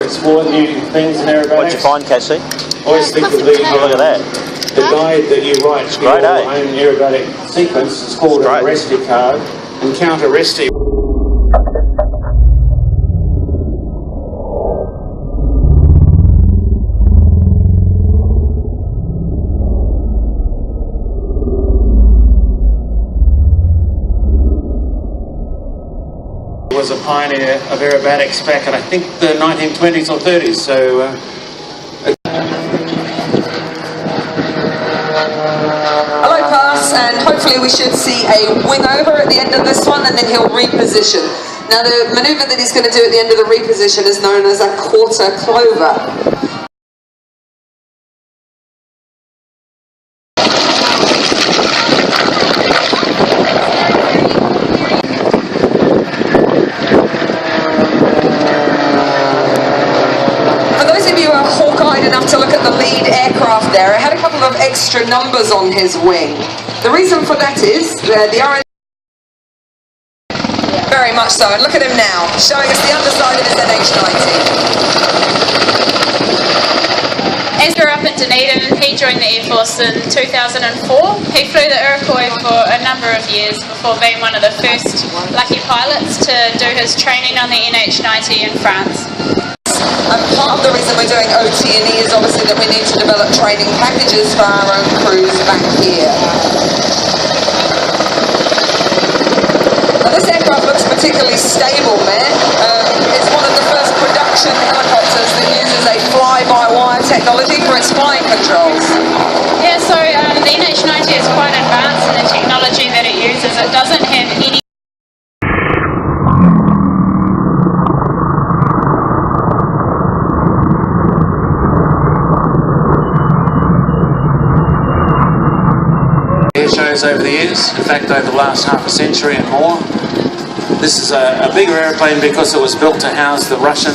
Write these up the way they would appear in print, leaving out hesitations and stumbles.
Explore new things in aerobatics. What'd you find, Cassie? Always think of the, look at that. The guide that you write for your own aerobatic sequence. It's called a recipe card. Encounter recipe. Was a pioneer of aerobatics back in, I think, the 1920s or 30s. So. Hello, pass, and hopefully we should see a wing over at the end of this one, and then he'll reposition. Now, the manoeuvre that he's going to do at the end of the reposition is known as a quarter clover. To look at the lead aircraft there, it had a couple of extra numbers on his wing. The reason for that is the RN very much so, and look at him now, showing us the underside of his NH90. As grew up in Dunedin, he joined the Air Force in 2004. He flew the Iroquois for a number of years before being one of the first lucky pilots to do his training on the NH90 in France. And part of the reason we're doing OT&E is obviously that we need to develop training packages for our own crews back here. Now this aircraft looks particularly stable, man. It's one of the first production helicopters that uses a fly-by-wire technology for its flying controls. Yeah, so the NH90 is quite advanced in the technology that it uses. It doesn't have any Airshows over the years, in fact over the last half a century and more. This is a bigger airplane because it was built to house the Russian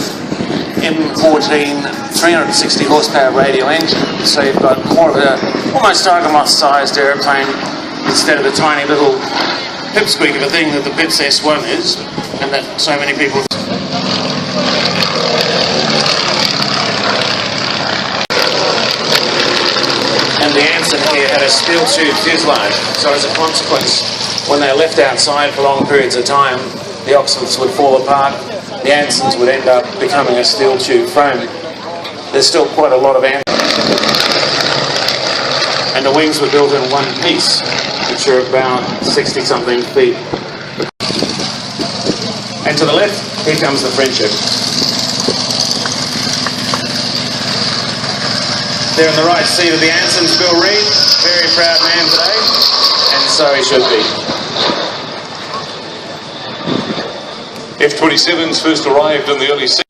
M14 360 horsepower radial engine, so you've got more of a almost Argonaut sized airplane instead of the tiny little pipsqueak of a thing that the Pips S1 is, and that so many people. And the Anson here had a steel tube fuselage, so as a consequence, when they left outside for long periods of time, the oxidants would fall apart, the Ansons would end up becoming a steel tube frame. There's still quite a lot of Ansons. And the wings were built in one piece, which are about 60-something feet. And to the left, here comes the Friendship. There in the right seat of the Ansons, Bill Reid, very proud man today, and so he should be. F-27s first arrived in the early 60s.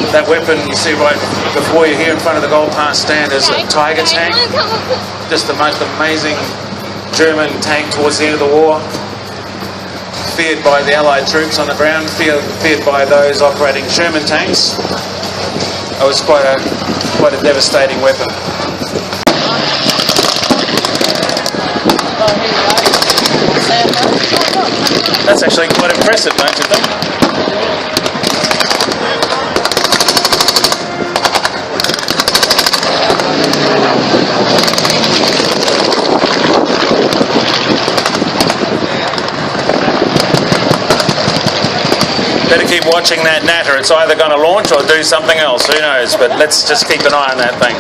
That weapon you see right before you here in front of the Gold Pass stand is a Tiger tank. Just the most amazing German tank towards the end of the war. Feared by the Allied troops on the ground, feared by those operating Sherman tanks. It was quite a devastating weapon. That's actually quite impressive, don't you think? Better keep watching that natter. It's either going to launch or do something else. Who knows? But let's just keep an eye on that thing.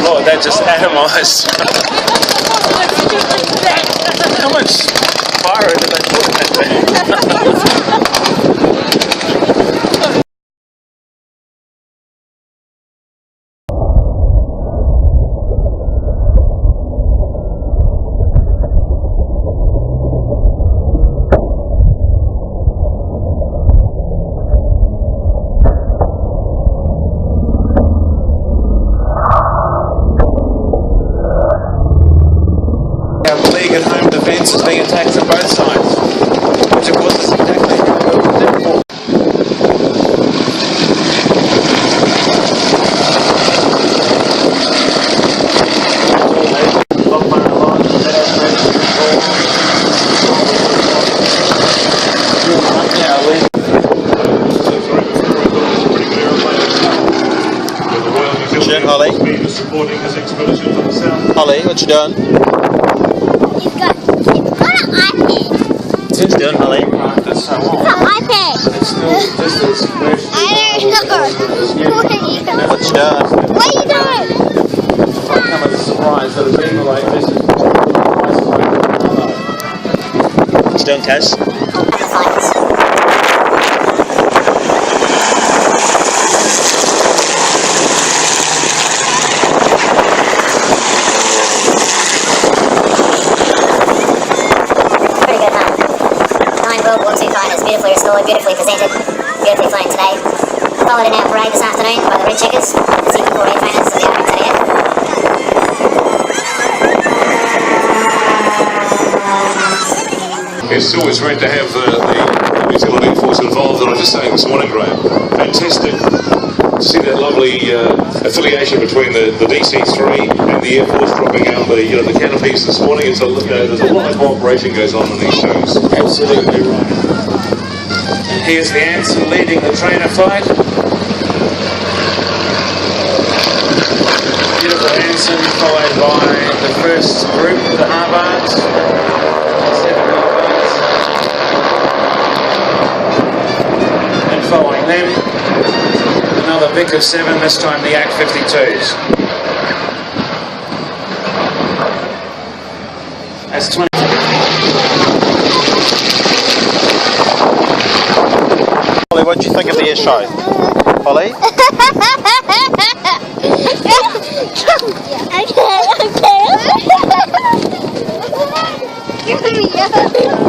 Lord, that just atomised. How much fire did they put in that thing? League at home defence is being attacked from both sides, which of course is exactly how we built the before. Holly. Supporting his expedition to the south. Holly, what you doing? He's got an iPad. What you doing, Holly? It's an iPad. I don't know. What you doing? What are you doing? Come as a surprise that a beamer like this is What you doing, Cash? World War II fighters, beautifully restored, beautifully presented, beautifully flown today. Followed in our parade this afternoon by the Red Checkers, the 64 air trainers of the It's always great to have the New Zealand Air Force involved, and I was just saying this morning, Graham, fantastic to see that lovely affiliation between the DC-3 and the Air Force dropping out the canopies this morning. It's there's a lot of cooperation goes on in these shows. absolutely right. And here's the Anson leading the trainer fight. Beautiful Anson followed by the first group, the Harvards. 7 Harvards. And following them, another Vic of 7, this time the Act 52s. That's 20. Holly, what do you think of the Airshow? Holly? Okay.